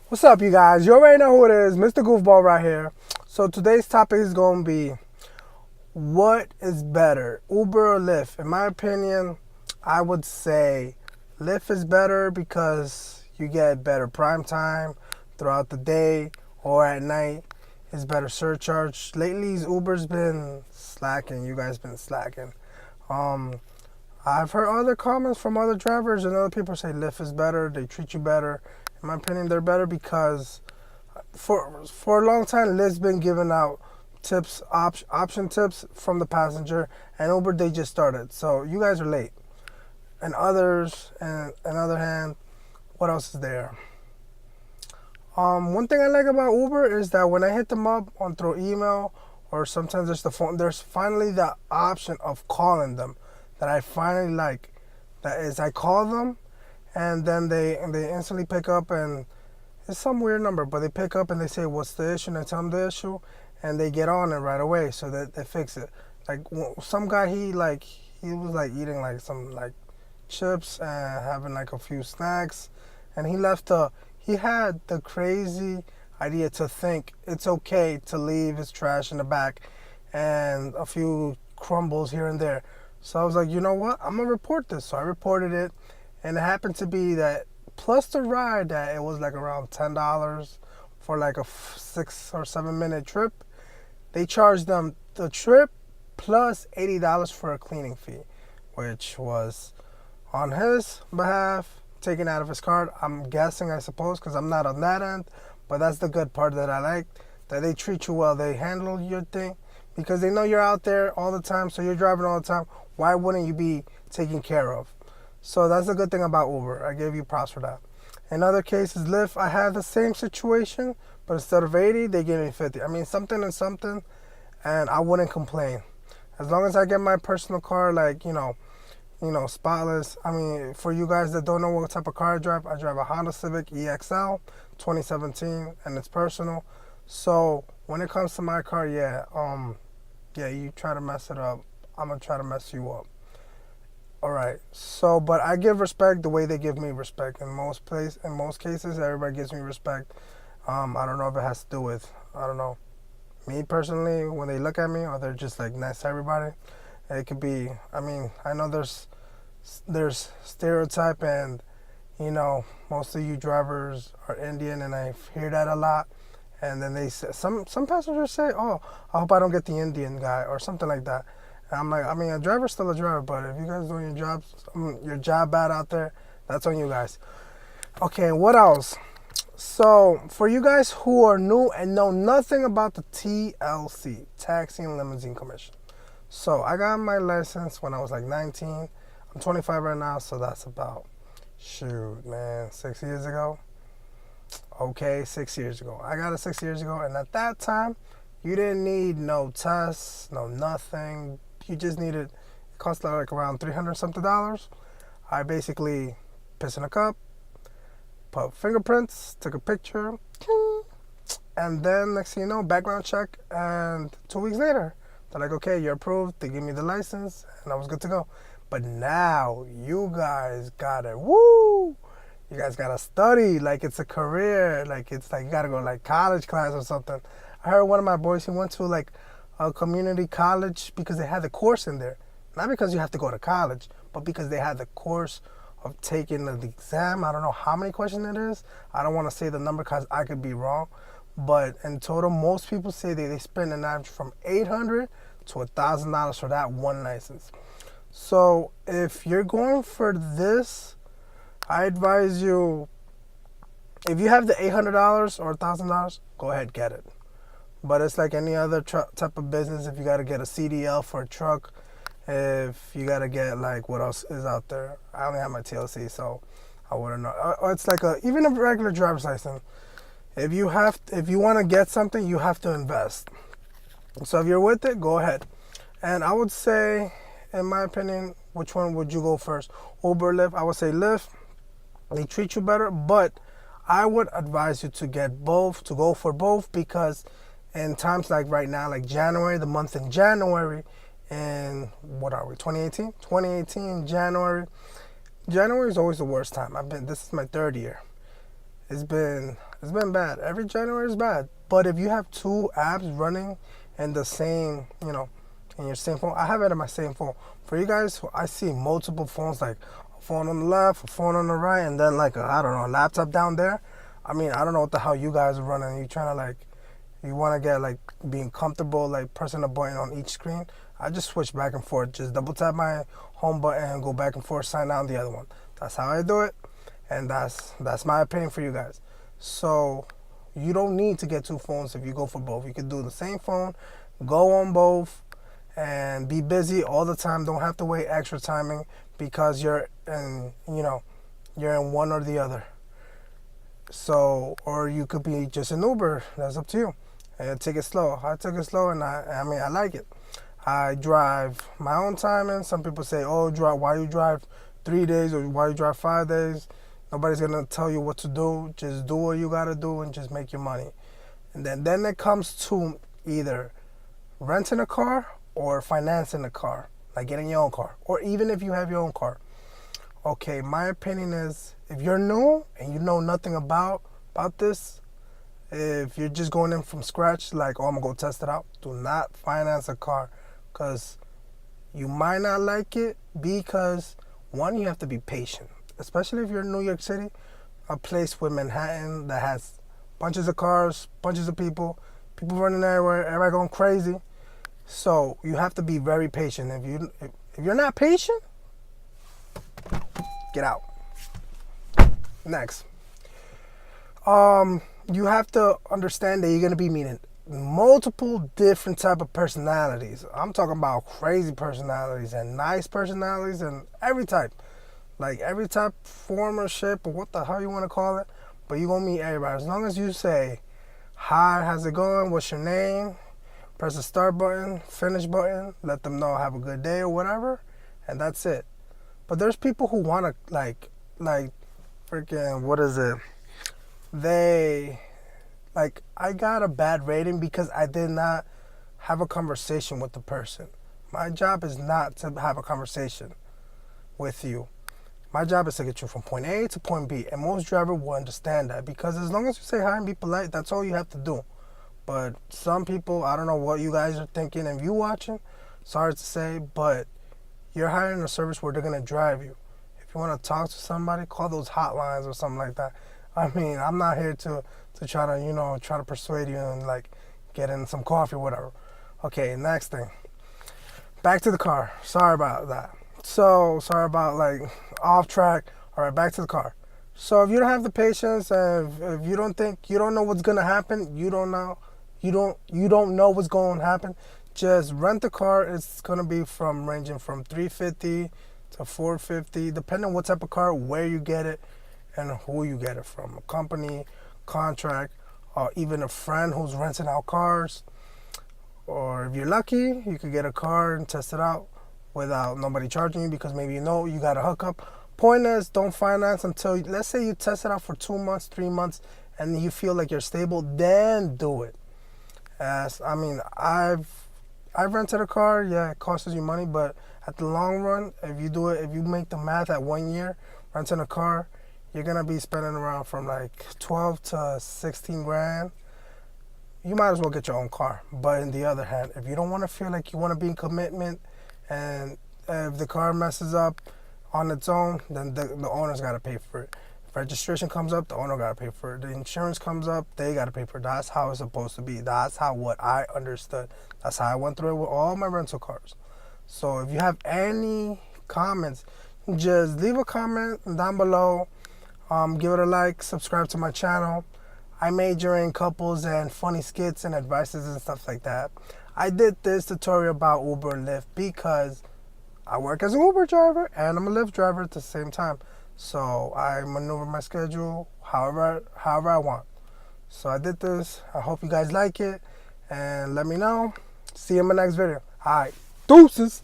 What's up, you guys? You already know who it is, Mr. Goofball right here. So today's topic is going to be, what is better, Uber or Lyft? In my opinion, I would say Lyft is better because you get better prime time throughout the day or at night. It's better surcharge. Lately, Uber's been slacking. You guys been slacking. Um, I've heard other comments from other drivers and other people say Lyft is better. They treat you better. In my opinion, they're better because for a long time, Lyft's been giving out tips, option tips from the passenger, and Uber they just started. So you guys are late. And on other hand, what else is there? One thing I like about Uber is that when I hit them up on through email or sometimes there's the phone, there's finally the option of calling them that I finally like. That is, I call them and then they instantly pick up, and it's some weird number, but they pick up and they say what's the issue, and I tell them the issue, and they get on it right away, so that they fix it. Like some guy, he was like eating like some like chips and having like a few snacks, and he had the crazy idea to think it's okay to leave his trash in the back and a few crumbles here and there. So I was like, you know what? I'm gonna report this. So I reported it, and it happened to be that plus the ride that it was like around $10 for like a 6 or 7 minute trip. They charged them the trip plus $80 for a cleaning fee, which was on his behalf, taken out of his card. I'm guessing, I suppose, because I'm not on that end. But that's the good part that I like, that they treat you well. They handle your thing because they know you're out there all the time, so you're driving all the time. Why wouldn't you be taken care of? So that's the good thing about Uber. I give you props for that. In other cases, Lyft, I had the same situation, but instead of 80, they gave me 50. I mean, something and something, and I wouldn't complain. As long as I get my personal car, like, spotless. I mean, for you guys that don't know what type of car I drive a Honda Civic EXL 2017, and it's personal. So when it comes to my car, you try to mess it up, I'm gonna try to mess you up. All right. So, but I give respect the way they give me respect. In most cases, everybody gives me respect. I don't know if it has to do with, I don't know, me personally, when they look at me, or they're just like nice to everybody. It could be, I mean, I know there's stereotype, and most of you drivers are Indian, and I hear that a lot. And then they say, some passengers say, "Oh, I hope I don't get the Indian guy," or something like that. And I'm like, I mean, a driver's still a driver, but if you guys doing your job bad out there, that's on you guys. Okay, what else? So, for you guys who are new and know nothing about the TLC, Taxi and Limousine Commission. So, I got my license when I was like 19. I'm 25 right now, so that's about, 6 years ago. Okay, 6 years ago. I got it 6 years ago, and at that time, you didn't need no tests, no nothing. You just needed, it cost like around $300 something. I basically pissed in a cup, put fingerprints, took a picture, and then next thing you know, background check, and 2 weeks later, they're like, okay, you're approved. They give me the license, and I was good to go. But now, you guys gotta, you guys gotta study like it's a career, like it's like you gotta go like college class or something. I heard one of my boys, he went to like a community college because they had the course in there. Not because you have to go to college, but because they had the course of taking the exam. I don't know how many questions it is. I don't want to say the number because I could be wrong. But in total, most people say they spend an average from $800 to $1,000 for that one license. So if you're going for this, I advise you, if you have the $800 or $1,000, go ahead, get it. But it's like any other type of business. If you got to get a CDL for a truck, if you got to get like, what else is out there? I only have my TLC, so I wouldn't know. It's like even a regular driver's license. If you want to get something, you have to invest. So if you're with it, go ahead. And I would say, in my opinion, which one would you go first? Uber, Lyft? I would say Lyft. They treat you better, but I would advise you to get both, to go for both, because in times like right now, like January, the month in January, and what are we, 2018? 2018, January. January is always the worst time. This is my third year. It's been bad. Every January is bad. But if you have two apps running in the same, in your same phone, I have it in my same phone. For you guys, I see multiple phones, like a phone on the left, a phone on the right, and then like I don't know, a laptop down there. I mean, I don't know what the hell you guys are running. You trying to like, you want to get like being comfortable, like pressing a button on each screen. I just switch back and forth. Just double tap my home button and go back and forth, sign out on the other one. That's how I do it, and that's my opinion for you guys. So you don't need to get two phones if you go for both. You could do the same phone, go on both, and be busy all the time. Don't have to wait extra timing because you're in one or the other. So, or you could be just an Uber. That's up to you. And take it slow. I took it slow, and I mean, I like it. I drive my own time, and some people say, "Oh, why you drive 3 days or why you drive 5 days?" Nobody's gonna tell you what to do. Just do what you gotta do and just make your money. And then it comes to either renting a car or financing a car, like getting your own car, or even if you have your own car. Okay, my opinion is if you're new and you know nothing about this, if you're just going in from scratch, like, oh, I'm gonna go test it out, do not finance a car, because you might not like it because, one, you have to be patient, especially if you're in New York City, a place with Manhattan that has bunches of cars, bunches of people running everywhere, everybody going crazy. So you have to be very patient. If you're not patient, get out. Next. You have to understand that you're going to be meeting multiple different type of personalities. I'm talking about crazy personalities and nice personalities and every type. Like every type, form or shape or what the hell you want to call it. But you're going to meet everybody. As long as you say, hi, how's it going? What's your name? Press the start button, finish button, let them know have a good day or whatever. And that's it. But there's people who want to like freaking, what is it? I got a bad rating because I did not have a conversation with the person. My job is not to have a conversation with you. My job is to get you from point A to point B, and most drivers will understand that because as long as you say hi and be polite, that's all you have to do. But some people, I don't know what you guys are thinking and you watching, sorry to say, but you're hiring a service where they're going to drive you. If you want to talk to somebody, call those hotlines or something like that. I mean, I'm not here to try to persuade you and like get in some coffee or whatever. Okay, next thing. Back to the car. Sorry about that. So, sorry about like off track. All right, back to the car. So if you don't have the patience and if you don't know what's going to happen, you don't know what's going to happen, just rent the car. It's going to be ranging from $350 to $450, depending on what type of car, where you get it, and who you get it from. A company, contract, or even a friend who's renting out cars. Or if you're lucky, you could get a car and test it out without nobody charging you because maybe you got a hookup. Point is, don't finance until, let's say you test it out for 2 months, 3 months, and you feel like you're stable, then do it. I've rented a car. Yeah, it costs you money, but at the long run, if you make the math at 1 year, renting a car, you're gonna be spending around from like 12 to 16 grand. You might as well get your own car. But on the other hand, if you don't want to feel like you want to be in commitment, and if the car messes up on its own, then the owner's got to pay for it. If registration comes up, the owner got to pay for it. The insurance comes up, they got to pay for it. That's how it's supposed to be. That's what I understood. That's how I went through it with all my rental cars. So if you have any comments, just leave a comment down below. Give it a like, subscribe to my channel. I major in couples and funny skits and advices and stuff like that. I did this tutorial about Uber and Lyft because I work as an Uber driver and I'm a Lyft driver at the same time. So I maneuver my schedule however I want. So I did this. I hope you guys like it and let me know. See you in my next video. All right, deuces.